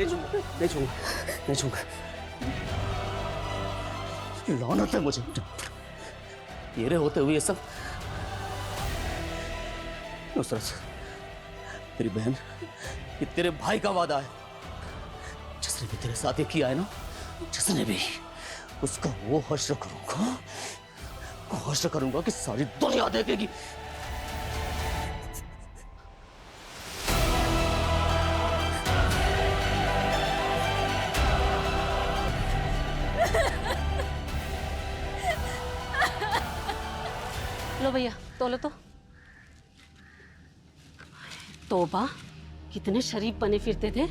नहीं छूंगा। लानत है मुझे, तेरे होते हुए ये सब। नुसरत, तेरी बहन, ये तेरे भाई का वादा है। जिसने भी तेरे साथ ये किया है ना, जिसने भी, उसका वो हश्र करूंगा कि सारी दुनिया देखेगी। लो भैया तोलो तो। तौबा, कितने शरीफ बने फिरते थे,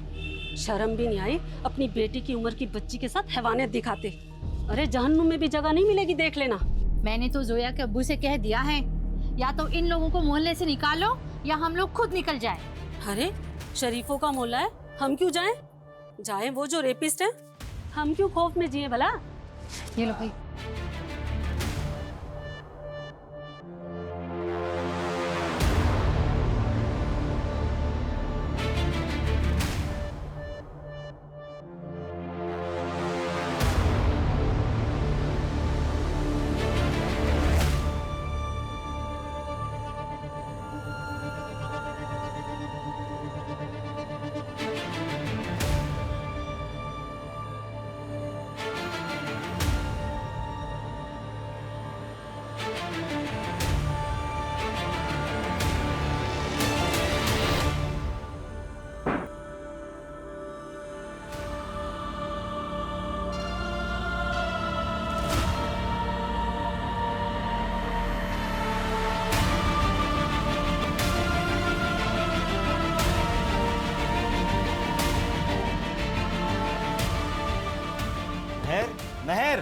शर्म भी नहीं आई अपनी बेटी की उम्र की बच्ची के साथ हैवानियत दिखाते। अरे जहन्नुम में भी जगह नहीं मिलेगी, देख लेना। मैंने तो जोया के अब्बू से कह दिया है, या तो इन लोगों को मोहल्ले से निकालो या हम लोग खुद निकल जाए। अरे शरीफों का मोहल्ला है, हम क्यों जाएं? जाएं वो जो रेपिस्ट है, हम क्यों खौफ में जिए भला। ये लो भाई। महर,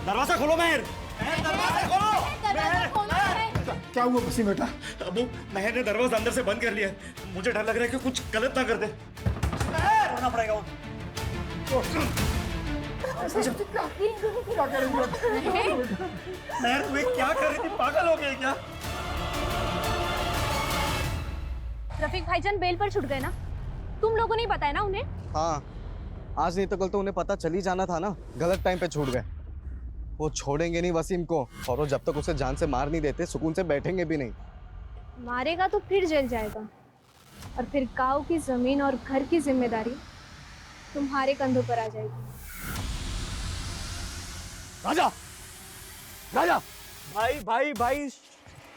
दरवाजा खोलो। महर, दरवाजा खोलो। क्या हुआ वसीम बेटा? अबू, महर ने दरवाजा अंदर से बंद कर लिया है। मुझे डर लग रहा है कि कुछ गलत ना कर दे। महर, होना पड़ेगा वो। क्या करेंगे? महर, तू क्या कर रही थी? पागल हो गई क्या? रफीक भाईजान बेल पर छुट गए ना? तुम लोगों ने बताया ना उन्हें? हाँ, आज नहीं तो कल तो उन्हें पता चल ही जाना था ना। गलत टाइम पे छूट गए। वो छोड़ेंगे नहीं वसीम को, और वो जब तक उसे जान से मार नहीं देते सुकून से बैठेंगे भी नहीं। मारेगा तो फिर जेल जाएगा, और फिर गांव की जमीन और घर की जिम्मेदारी तुम्हारे कंधों पर आ जाएगी। राजा, राजा, भाई भाई भाई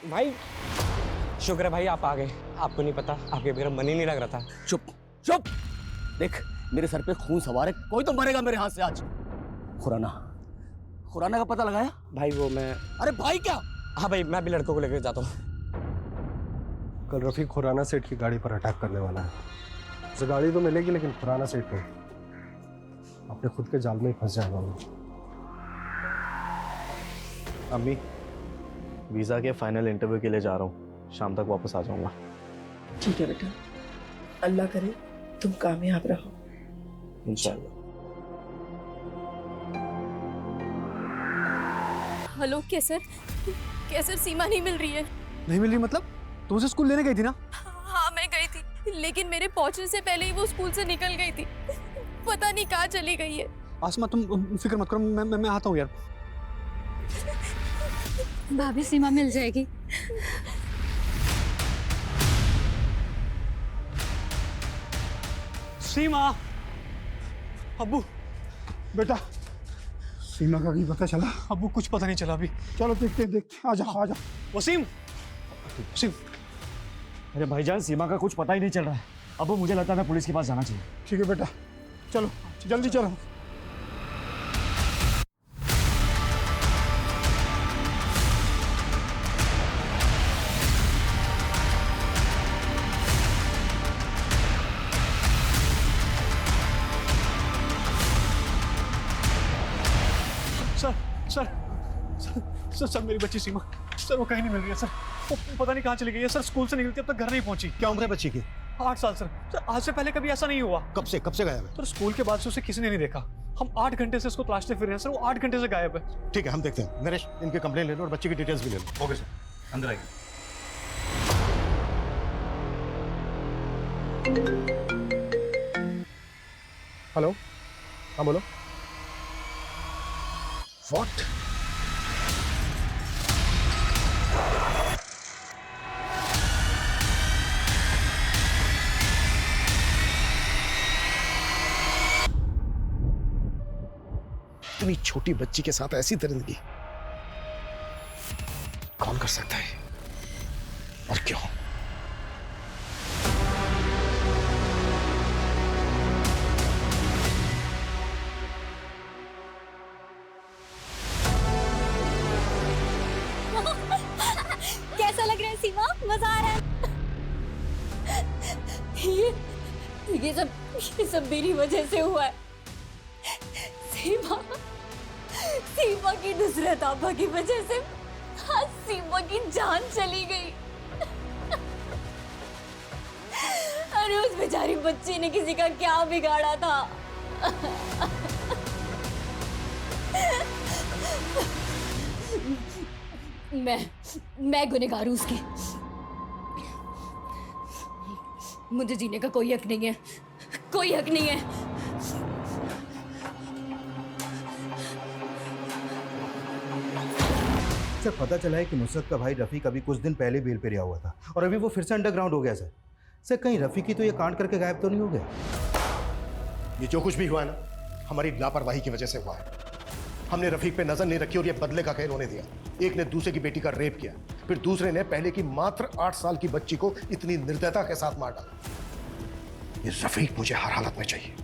भाई, शुक्र है भाई आप आ गए। आपको नहीं पता, आपके बगैर मन ही नहीं लग रहा था। चुप चुप। देख, मेरे सर पे खून सवार है, कोई तो मरेगा मेरे हाथ से आज। खुराना का पता लगाया? भाई वो मैं, अरे भाई क्या? हाँ भाई, मैं भी लड़कों को लेकर जाता हूँ। कल रफीक खुराना सेठ की गाड़ी पर अटैक करने वाला है। उसे गाड़ी तो मिलेगी, लेकिन खुराना सेठ को अपने खुद के जाल में ही फंस जाएगा वो। अम्मी, वीजा के फाइनल इंटरव्यू के लिए जा रहा हूँ, शाम तक वापस आ जाऊंगा। ठीक है बेटा, अल्लाह करे तुम कामयाब रहो। इंशाल्लाह। हेलो कैसर सीमा नहीं मिल रही है। नहीं मिल रही मतलब? तुम उसे स्कूल लेने गई थी ना? हाँ मैं गई थी, लेकिन मेरे पहुंचने से पहले ही वो स्कूल से निकल गई थी। पता नहीं कहाँ चली गई है। आसमा तुम फिक्र मत करो, मैं आता हूँ यार। भाभी सीमा मिल जाएगी। सीमा, अब्बू, बेटा सीमा का भी पता चला? अब्बू कुछ पता नहीं चला अभी। चलो देखते आजा आजा। वसीम, अरे भाईजान, सीमा का कुछ पता ही नहीं चल रहा है। अब मुझे लगता है मैं पुलिस के पास जाना चाहिए। ठीक है बेटा, चलो जल्दी चलो। सर मेरी बच्ची सीमा, सर वो कहीं नहीं मिल रही है सर। वो पता नहीं कहाँ चली गई है सर। स्कूल से निकलती अब तक घर नहीं पहुंची। क्या उम्र है बच्ची की? 8 साल सर। आज से पहले कभी ऐसा नहीं हुआ। कब से गायब है? सर स्कूल के बाद से उसे किसी ने नहीं देखा। हम 8 घंटे से उसको तलाशते फिर रहे हैं सर। वो 8 घंटे से गायब है। ठीक है, हम देखते हैं। नरेश, इनके कंप्लेन ले लो और बच्ची की डिटेल्स भी ले लो। ओके सर, अंदर आइए। हेलो, हाँ बोलो। What? इतनी छोटी बच्ची के साथ ऐसी दरिंदगी कौन कर सकता है और क्यों? कैसा लग रहा है सीमा? मजा आ रहा है? ये सब मेरी वजह से हुआ है। सीमा की नुसरत आपा की वजह से आज सीमा की जान चली गई। अरे उस बेचारी बच्ची ने किसी का क्या बिगाड़ा था? मैं गुनहगार हूं उसकी। मुझे जीने का कोई हक नहीं है, कोई हक नहीं है। सर पता चला है कि नुसरत का भाई रफ़ीक अभी कुछ दिन पहले बेल पे रिहा हुआ था और अभी वो फिर से अंडरग्राउंड हो गया। सर कहीं रफ़ीक ही तो ये कांड करके गायब तो नहीं हो गया? ये जो कुछ भी हुआ है ना, हमारी लापरवाही की वजह से हुआ है। हमने रफ़ीक पे नजर नहीं रखी और ये बदले का खेल होने दिया। एक ने दूसरे की बेटी का रेप किया, फिर दूसरे ने पहले की मात्र 8 साल की बच्ची को इतनी निर्दयता के साथ मार डाला। ये रफ़ीक मुझे हर हालत में चाहिए।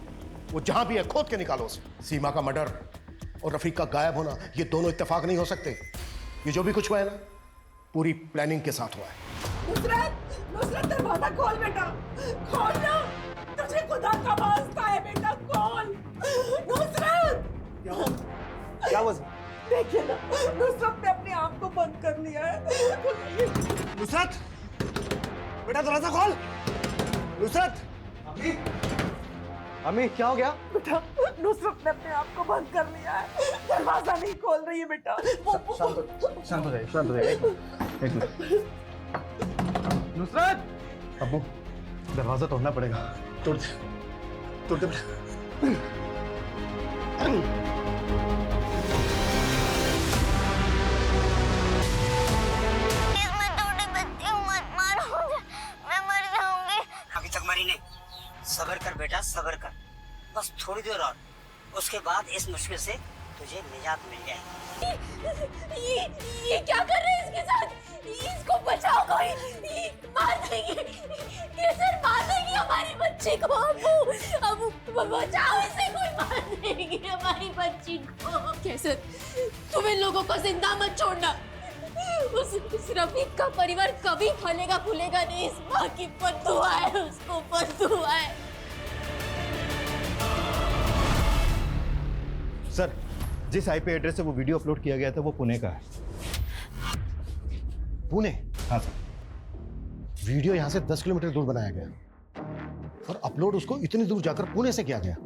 वो जहां भी है खोद के निकालो उसे। सीमा का मर्डर और रफ़ीक का गायब होना, ये दोनों इत्तेफाक नहीं हो सकते। ये जो भी कुछ हुआ है ना, पूरी प्लानिंग के साथ हुआ है। नुसरत दरवाजा खोल बेटा, खोल ना, तुझे खुदा का वास्ता है बेटा, खोल। नुसरत क्या हुआ? देखिए ना, नुसरत ने अपने आप को बंद कर लिया है। नुसरत, बेटा दरवाजा खोल। नुसरत, अम्मी क्या हो गया? बेटा नुसरत ने अपने आप को बंद कर लिया है, दरवाजा नहीं खोल रही है बेटा। शांत हो जाइए। एक मिनट। नुसरत! अब्बू दरवाजा तोड़ना पड़ेगा। तोड़ दे बेटा। अभी तक मरी नहीं। सब्र कर बेटा, सब्र कर, बस थोड़ी देर और, उसके बाद इस मुश्किल से तुझे निजात मिल जाएगी। ये क्या कर रहे हैं इसके साथ? इसको बचाओ कोई, ये मार देंगे, ये सर मार देंगे हमारी बच्ची को। अबू बचाओ इसे, कोई मार देंगे हमारी बच्ची को। कैसे तुम इन लोगों को जिंदा मत छोड़ना। उस रफीक का परिवार कभी फलेगा फूलेगा नहीं। इस माँ की बद्दुआ है, उसको बद्दुआ है। सर जिस आईपी एड्रेस से वो वीडियो अपलोड किया गया था वो पुणे का है। पुणे? हाँ सर। वीडियो यहाँ से 10 किलोमीटर दूर बनाया गया और अपलोड उसको इतनी दूर जाकर पुणे से किया गया।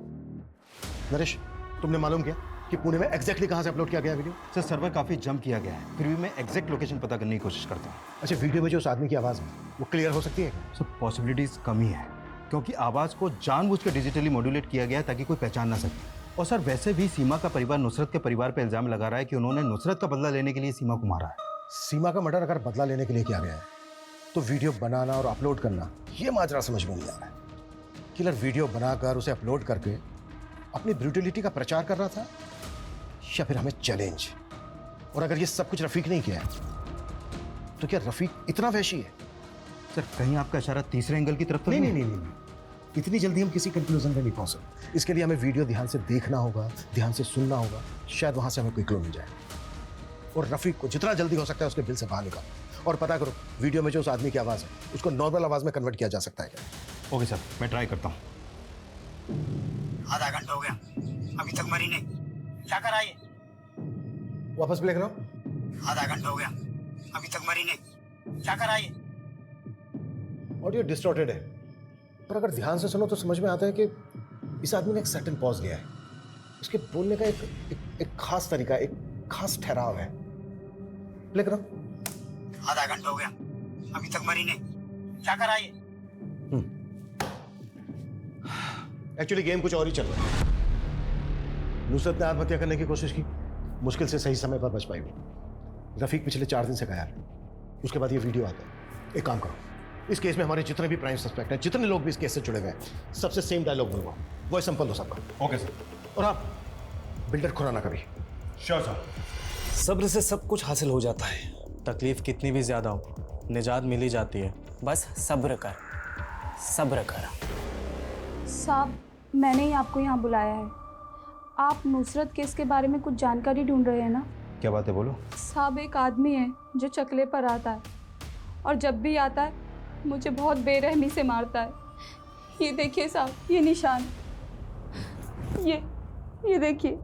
नरेश, तुमने मालूम किया कि पुणे में एग्जैक्टली कहाँ से अपलोड किया गया वीडियो? सर सर्वर काफ़ी जंप किया गया है, फिर भी मैं एग्जैक्ट लोकेशन पता करने की कोशिश करता हूँ। अच्छा, वीडियो में जो उस आदमी की आवाज़ है वो क्लियर हो सकती है? सर पॉसिबिलिटीज़ कम ही है, क्योंकि आवाज़ को जानबूझकर डिजिटली मॉड्यूलेट किया गया है ताकि कोई पहचान ना सके। और सर वैसे भी सीमा का परिवार नुसरत के परिवार पर इल्ज़ाम लगा रहा है कि उन्होंने नुसरत का बदला लेने के लिए सीमा को मारा है। सीमा का मर्डर अगर बदला लेने के लिए किया गया है तो वीडियो बनाना और अपलोड करना, ये माजरा समझ में नहीं आ रहा है। किलर वीडियो बनाकर उसे अपलोड करके अपनी ब्रूटलिटी का प्रचार कर रहा था या फिर हमें चैलेंज? और अगर ये सब कुछ रफीक नहीं किया है तो क्या रफीक इतना वहशी है? सर कहीं आपका इशारा तीसरे एंगल की तरफ तो नहीं, इतनी जल्दी हम किसी कंक्लूजन पे नहीं पहुंच सकते। इसके लिए हमें वीडियो ध्यान से देखना होगा, ध्यान से सुनना होगा, शायद वहां से हमें कोई क्लू मिल जाए। और रफीक को जितना जल्दी हो सकता है उसके बिल से बाहर निकालो और पता करो वीडियो में जो उस आदमी की आवाज़ है उसको नॉर्मल आवाज़ में कन्वर्ट किया जा सकता है क्या? ओके सर, मैं ट्राई करता हूँ। आधा घंटा हो गया, अभी तक मरी नहीं, क्या कर आई? वापस प्ले कराओ। आधा घंटा हो गया, अभी तक मरी नहीं, क्या कर आई? ऑडियो डिस्टॉर्टेड है, पर अगर ध्यान से सुनो तो समझ में आता है कि इस आदमी ने एक सडन पॉज लिया है। उसके बोलने का एक खास तरीका, एक खास ठहराव है। प्ले करो। आधा घंटा हो गया, अभी तक मरी नहीं, क्या कर आई? एक्चुअली गेम कुछ और ही चल रहा है। नुसरत ने आत्महत्या करने की कोशिश की, मुश्किल से सही समय पर बच पाई वो। रफीक पिछले 4 दिन से गायब है। उसके बाद ये वीडियो आता है। एक काम करो, इस केस में हमारे जितने भी प्राइम सस्पेक्ट हैं, जितने लोग भी इस केस से जुड़े हुए हैं, सबसे सेम डायलॉग बोलूंगा, वो सिंपल हो सबका। Okay sir. और हाँ, बिल्डर खुराना का भी। Sure sir. सब्र से सब कुछ हासिल हो जाता है। तकलीफ कितनी भी ज्यादा हो, निजात मिल ही जाती है। बस सब्र कर, सब्र कर। साहब, मैंने ही आपको यहाँ बुलाया है। आप नुसरत केस के बारे में कुछ जानकारी ढूंढ रहे हैं ना? क्या बात है, बोलो। साहब, एक आदमी है जो चकले पर आता है और जब भी आता है मुझे बहुत बेरहमी से मारता है। ये देखिए साहब, ये निशान, ये देखिए।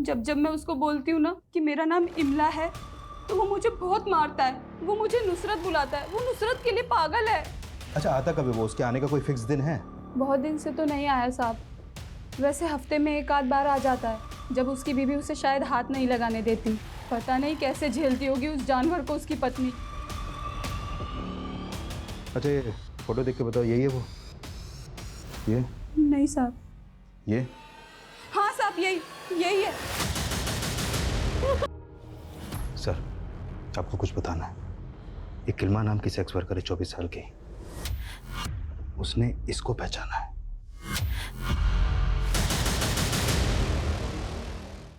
जब जब मैं उसको बोलती हूँ ना कि मेरा नाम इमला है तो वो मुझे बहुत मारता है। वो मुझे नुसरत बुलाता है। वो नुसरत के लिए पागल है। अच्छा, आता कभी वो? उसके आने का कोई फिक्स दिन है? बहुत दिन से तो नहीं आया साहब। वैसे हफ्ते में 1 आध बार आ जाता है, जब उसकी बीवी उसे शायद हाथ नहीं लगाने देती। पता नहीं कैसे झेलती होगी उस जानवर को उसकी पत्नी। अच्छा, ये फोटो देख के बताओ, यही है वो? ये नहीं साहब। ये? हाँ साहब, यही है। सर, आपको कुछ बताना है। एक किल्मा नाम की सेक्स वर्कर है, 24 साल की। उसने इसको पहचाना है।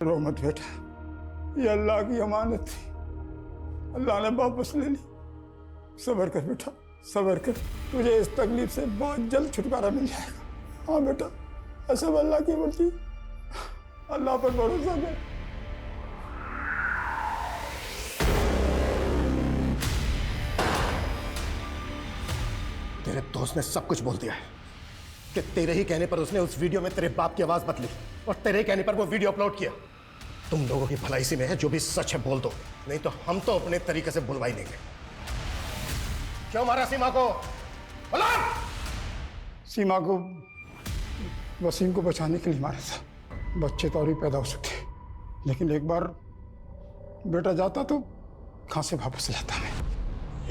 रो मत बेटा, ये अल्लाह की अमानत थी, अल्लाह ने वापस ले ली। सब्र कर बेटा, सब्र कर। तुझे इस तकलीफ से बहुत जल्द छुटकारा मिल जाएगा। हाँ बेटा, सब अल्लाह की मर्जी, अल्लाह पर भरोसा कर। तेरे दोस्त ने सब कुछ बोल दिया है कि तेरे ही कहने पर उसने उस वीडियो में तेरे बाप की आवाज बदली और तेरे कहने पर वो वीडियो अपलोड किया। तुम लोगों की भलाई इसी में है, जो भी सच है बोल दो, नहीं तो हम तो अपने तरीके से बुलवा ही लेंगे। क्यों मारा सीमा को? सीमा को वसीम को बचाने के लिए मारा था। बच्चे तो और भी पैदा हो सकते हैं, लेकिन एक बार बेटा जाता तो कहाँ से वापस लाता मैं।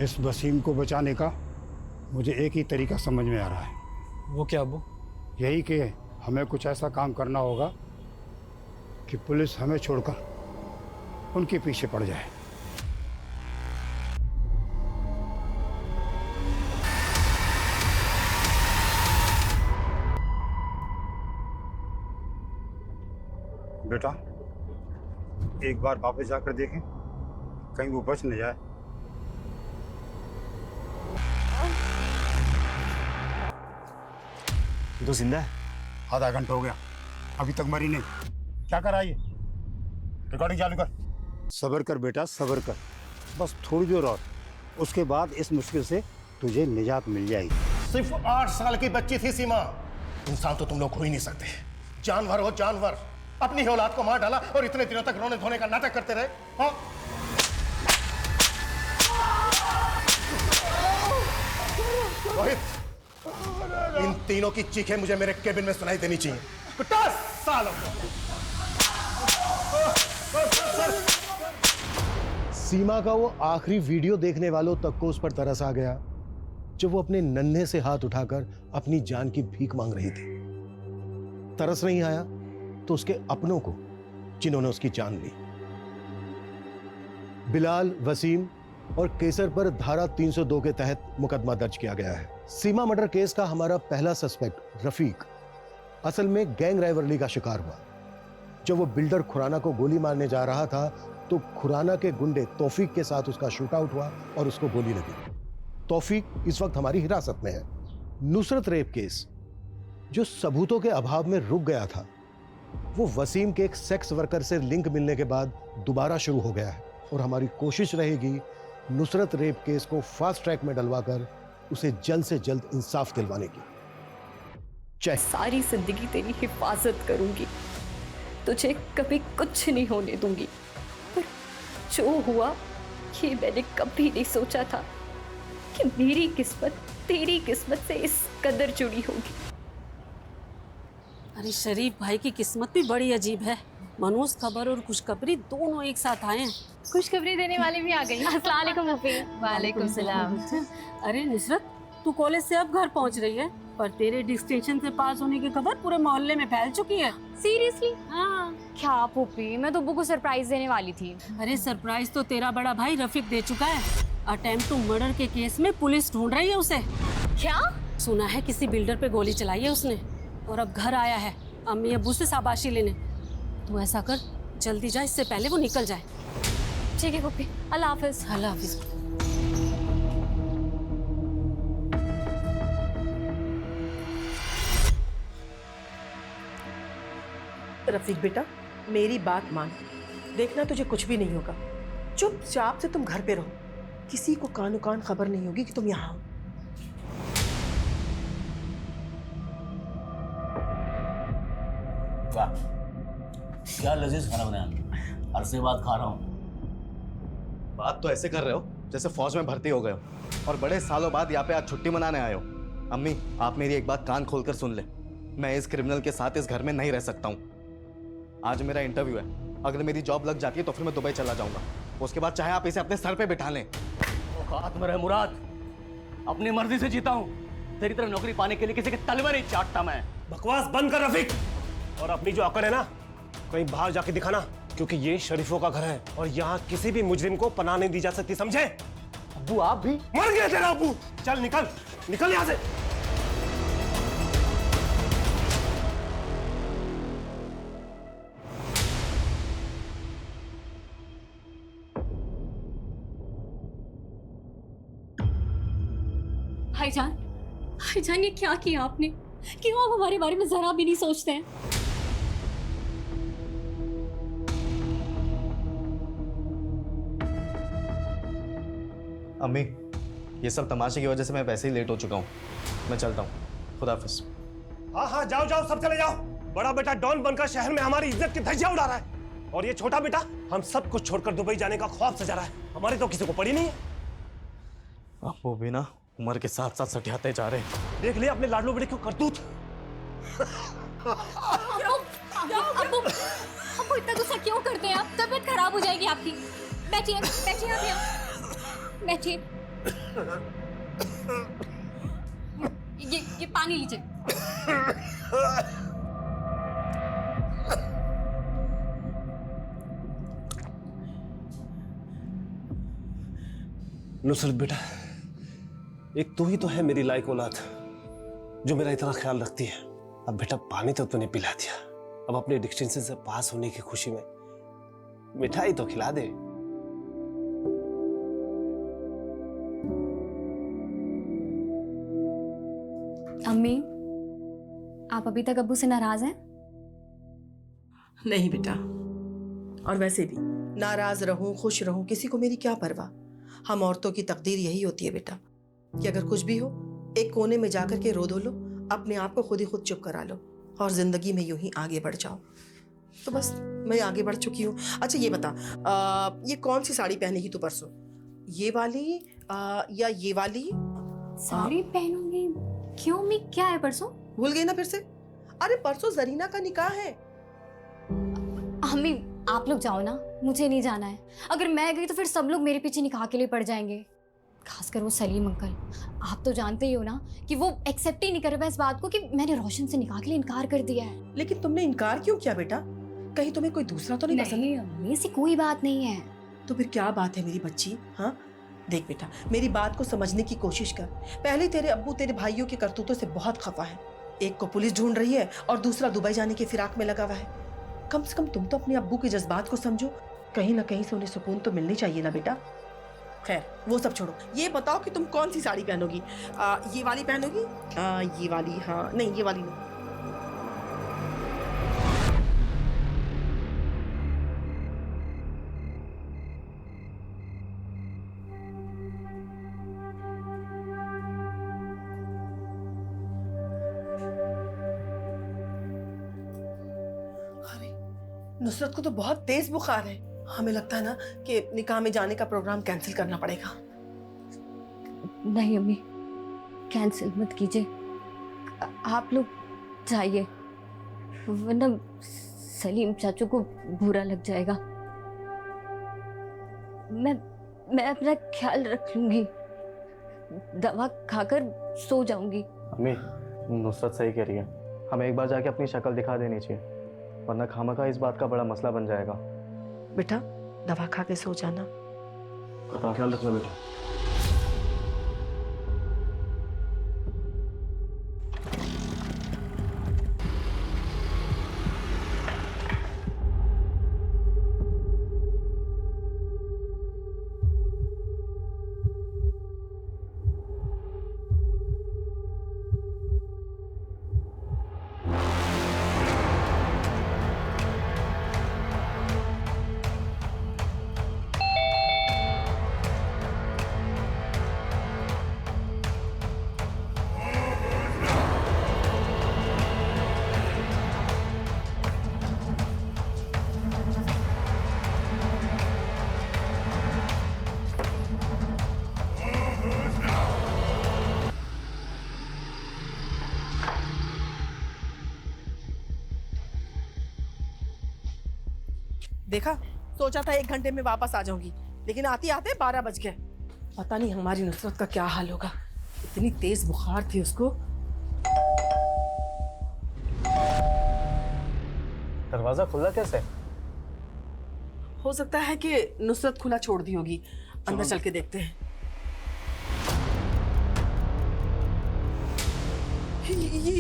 इस वसीम को बचाने का मुझे एक ही तरीका समझ में आ रहा है। वो क्या अब्बू? यही कि हमें कुछ ऐसा काम करना होगा कि पुलिस हमें छोड़कर उनके पीछे पड़ जाए। बेटा, एक बार वापस जाकर देखें, कहीं वो बच न जाए। तो जिंदा है? आधा घंटा हो गया, अभी तक मरी नहीं। क्या कर रहा है ये? रिकॉर्डिंग चालू कर। सब्र कर बेटा, सब्र कर। बस थोड़ी देर और, उसके बाद इस मुश्किल से तुझे निजात मिल जाएगी। सिर्फ 8 साल की बच्ची थी सीमा। इंसान तो तुम लोग हो ही नहीं सकते। जानवर हो जानवर। अपनी ही औलाद को मार डाला और इतने दिनों तक रोने धोने का नाटक करते रहे। हाँ? रोहित, इन तीनों की चीखें मुझे मेरे केबिन में सुनाई देनी चाहिए। 50 सालों सीमा का वो आखिरी वीडियो देखने वालों तक को उस पर तरस आ गया जब वो अपने नन्हे से हाथ उठाकर अपनी जान की भीख मांग रही थी। तरस नहीं आया तो उसके अपनों को, जिन्होंने उसकी जान ली। बिलाल, वसीम और केसर पर धारा 302 के तहत मुकदमा दर्ज किया गया है। सीमा मर्डर केस का हमारा पहला सस्पेक्ट रफीक असल में गैंग राइवलरी का शिकार हुआ। जब वो बिल्डर खुराना को गोली मारने जा रहा था तो खुराना के गुंडे तौफीक के साथ उसका शूटआउट हुआ और उसको गोली लगी। तौफीक इस वक्त हमारी हिरासत में है। नुसरत रेप केस जो सबूतों के अभाव में रुक गया था, वो वसीम के एक सेक्स वर्कर से लिंक मिलने के बाद दोबारा शुरू हो गया है और हमारी कोशिश रहेगी नुसरत रेप केस को फास्ट ट्रैक में डलवाकर उसे जल्द से जल्द इंसाफ दिलवाने की। सारी जिंदगी तेरी हिफाजत करूंगी, तुझे कभी कुछ नहीं होने दूंगी। पर जो हुआ ये मैंने कभी नहीं सोचा था कि मेरी किस्मत तेरी किस्मत से इस कदर जुड़ी होगी। अरे शरीफ भाई की किस्मत भी बड़ी अजीब है। मनोज खबर और खुशखबरी दोनों एक साथ आए हैं। खुशखबरी देने वाली भी आ गई। अस्सलाम वालेकुम मुफी। वालेकुम सलाम। अरे नुसरत, तू कॉलेज से अब घर पहुंच रही है? पर तेरे डिस्टिंक्शन से पास होने की खबर पूरे मोहल्ले में फैल चुकी है। सीरियसली? हाँ। क्या पुप्पी, मैं तो अब्बू को सरप्राइज देने वाली थी। अरे सरप्राइज तो तेरा बड़ा भाई रफीक दे चुका है। अटेम्प्ट टू मर्डर के केस में पुलिस ढूंढ रही है उसे। क्या? सुना है किसी बिल्डर पे गोली चलाई है उसने, और अब घर आया है अम्मी अब्बू से शाबाशी लेने। तू ऐसा कर, जल्दी जा, इससे पहले वो निकल जाए। ठीक है पुप्पी, अल्लाह हाफिज। अल्लाह हाफिज। रफीक बेटा, मेरी बात मान, देखना तुझे कुछ भी नहीं होगा। चुपचाप से तुम घर पे रहो, किसी को कानो कान खबर नहीं होगी कि तुम यहाँ हो। वाह, क्या लजीज खाना बनाया, अरसे बाद खा रहा हूँ। बात तो ऐसे कर रहे हो जैसे फौज में भर्ती हो गए हो और बड़े सालों बाद यहाँ पे आज छुट्टी मनाने आए हो। अम्मी, आप मेरी एक बात कान खोलकर सुन ले, मैं इस क्रिमिनल के साथ इस घर में नहीं रह सकता हूँ। आज मेरा इंटरव्यू है, अगर मेरी जॉब लग जाती है तो फिर मैं दुबई चला जाऊंगा। उसके बाद चाहे आप इसे अपने सर पे बिठा लें। औकात में रहे मुराद, अपनी मर्जी से जीता हूँ। तेरी तरह नौकरी पाने के लिए किसी के तलवार नहीं चाटता मैं। बकवास बंद कर रफीक, और अपनी जो अकड़ है ना कहीं बाहर जाके दिखाना, क्योंकि ये शरीफों का घर है और यहाँ किसी भी मुजरिम को पनाह नहीं दी जा सकती, समझे? अब्बू आप भी? मर गया तेरा अब्बू। चल निकल, निकल यहाँ से। भाईजान ये क्या किया आपने? क्यों आप हमारे बारे में जरा भी नहीं सोचते हैं? अम्मी, ये सब तमाशे की वजह से मैं वैसे ही लेट हो चुका हूँ, मैं चलता हूँ। खुदा हाफिज। हाँ हाँ, जाओ जाओ, सब चले जाओ। बड़ा बेटा डॉन बनकर शहर में हमारी इज्जत की धज्जियां उड़ा रहा है, और ये छोटा बेटा हम सब कुछ छोड़कर दुबई जाने का ख्वाब सजा रहा है। हमारी तो किसी को पड़ी नहीं है। अब वो भी ना उम्र के साथ साथ सटियाते जा रहे। देख लिया अपने लाडलो बेटे क्यों करतूत। अब्बू इतना गुस्सा क्यों करते हैं आप? तबीयत खराब हो जाएगी आपकी। बैठिए बैठिए आप यहाँ बैठिए। ये पानी लीजिए। नुसरत बेटा, एक तू ही तो है मेरी लायक औलाद जो मेरा इतना ख्याल रखती है। अब बेटा पानी तो तूने पिला दिया, अब अपने डिस्टिंक्शन से पास होने की खुशी में मिठाई तो खिला दे। अम्मी, आप अभी तक अब्बू से नाराज हैं? नहीं बेटा, और वैसे भी नाराज रहूं खुश रहूं किसी को मेरी क्या परवाह। हम औरतों की तकदीर यही होती है बेटा कि अगर कुछ भी हो एक कोने में जाकर के रो धो लो, अपने आप को खुद ही खुद चुप करा लो और जिंदगी में यूं ही आगे बढ़ जाओ। तो बस मैं आगे बढ़ चुकी हूँ। अच्छा ये बता, ये कौन सी साड़ी पहनेगी तू परसों? ये वाली या ये वाली? साड़ी पहनूंगी? क्यों अम्मी, क्या है परसों? भूल गई ना फिर से? अरे परसों जरीना का निकाह है। अम्मी आप लोग जाओ ना, मुझे नहीं जाना है। अगर मैं गई तो फिर सब लोग मेरे पीछे निकाह के लिए पड़ जाएंगे, खासकर वो सलीम अंकल। आप तो जानते ही हो ना कि वो एक्सेप्ट ही नहीं कर रहा इस बात को कि मैंने रोशन से निकाह के लिए इनकार कर दिया है। लेकिन तुमने इनकार क्यों किया बेटा? कहीं तुम्हें कोई दूसरा तो नहीं पसंद? नहीं अम्मी, ऐसी कोई बात नहीं है। तो फिर क्या बात है मेरी बच्ची? हाँ देख बेटा, मेरी बात को समझने की कोशिश कर। पहले तेरे अब्बू तेरे भाइयों के करतूतों से बहुत खफा है। एक को पुलिस ढूंढ रही है और दूसरा दुबई जाने की फिराक में लगा हुआ है। कम से कम तुम तो अपने अब्बू के जज्बात को समझो, कहीं ना कहीं से उन्हें सुकून तो मिलनी चाहिए ना बेटा। खैर वो सब छोड़ो, ये बताओ कि तुम कौन सी साड़ी पहनोगी? ये वाली पहनोगी? ये वाली? हाँ नहीं, ये वाली नहीं। नुसरत को तो बहुत तेज बुखार है। हमें लगता है ना कि निकाह में जाने का प्रोग्राम कैंसिल करना पड़ेगा। नहीं अम्मी, कैंसिल मत कीजिए, आप लोग जाइए, वरना सलीम चाचू को बुरा लग जाएगा। मैं अपना ख्याल रख लूंगी, दवा खाकर सो जाऊंगी। अम्मी, नुसरत सही कह रही है, हमें एक बार जाके अपनी शक्ल दिखा देनी चाहिए, वरना खामखा इस बात का बड़ा मसला बन जाएगा। बेटा दवा खा के सो जाना। ख्याल रखना बेटा। देखा, सोचा था 1 घंटे में वापस आ जाऊंगी, लेकिन आते आते 12 बज गए। पता नहीं हमारी नुसरत का क्या हाल होगा। इतनी तेज बुखार थी उसको। दरवाजा खुला कैसे? हो सकता है कि नुसरत खुला छोड़ दी होगी। अंदर चल के देखते हैं।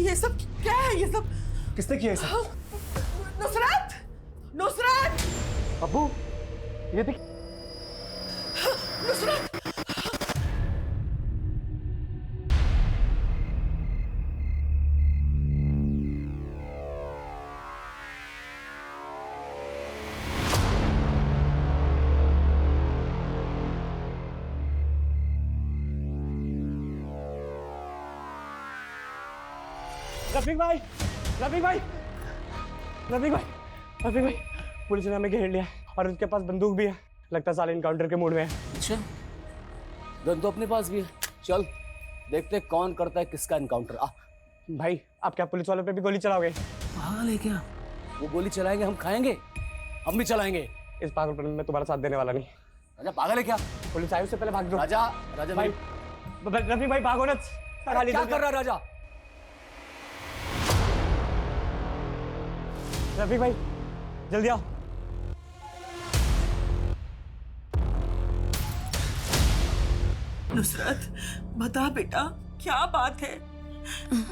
ये सब क्या है? ये सब किसने किया ये सब? नुसरत! नुसरत! अब्बू, ये देख। नुसरत! रफीक भाई, रफीक भाई, रफीक भाई, रफीक भाई, पुलिस ने हमें घेर लिया और उनके पास बंदूक भी है। लगता है साले इनकाउंटर के मूड में है। अच्छा, गन तो अपने पास भी है। चल देखते हैं कौन करता है किसका इनकाउंटर। आ भाई, आप क्या पुलिस वालों पे भी गोली चलाओगे? पागल है क्या? वो गोली चलाएंगे, हम खाएंगे, हम भी चलाएंगे। इस पागलपन में तुम्हारा साथ देने वाला नहीं। राजा पागल है क्या? पुलिस आई, उससे पहले भाग दो। राजा, राजा भाई, रफीक भाई भागो ना। क्या कर रहा है राजा? रफीक भाई जल्दी आओ। नुसरत, बता बेटा, क्या बात है?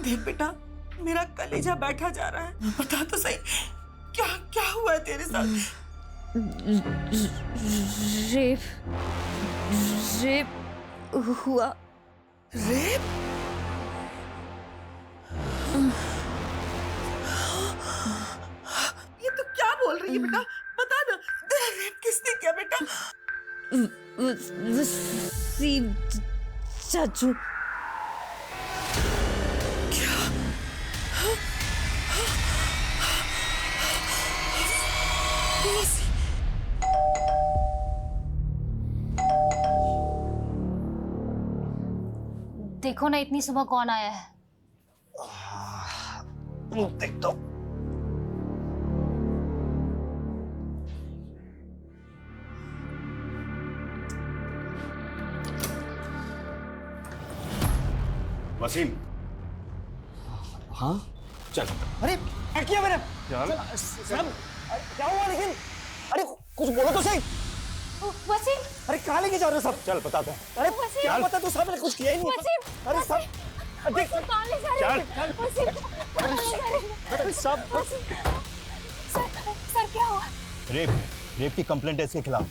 देख बेटा, मेरा कलेजा बैठा जा रहा है। बता तो सही, क्या क्या हुआ है तेरे साथ? रेप हुआ। रेप? ये तो क्या बोल रही है बेटा? बता ना, तेरा रेप किसने किया बेटा? वसीम चाचू। क्या? देखो ना इतनी सुबह कौन आया है। देख तो। वसीम। हाँ चल। अरे क्या किया मैंने? चल। क्या हुआ लेकिन? अरे कुछ बोलो तो सही। वसीम! अरे कहाँ लेके जा रहे हो सब? चल बताते हैं। अरे क्या पता, तू साहब ने कुछ किया ही नहीं। वसीम! अरे सब देख, कहाँ ले जा रहे हैं? वसीम! अरे सब सर क्या हुआ? रेप की कंप्लेंट है इसके खिलाफ।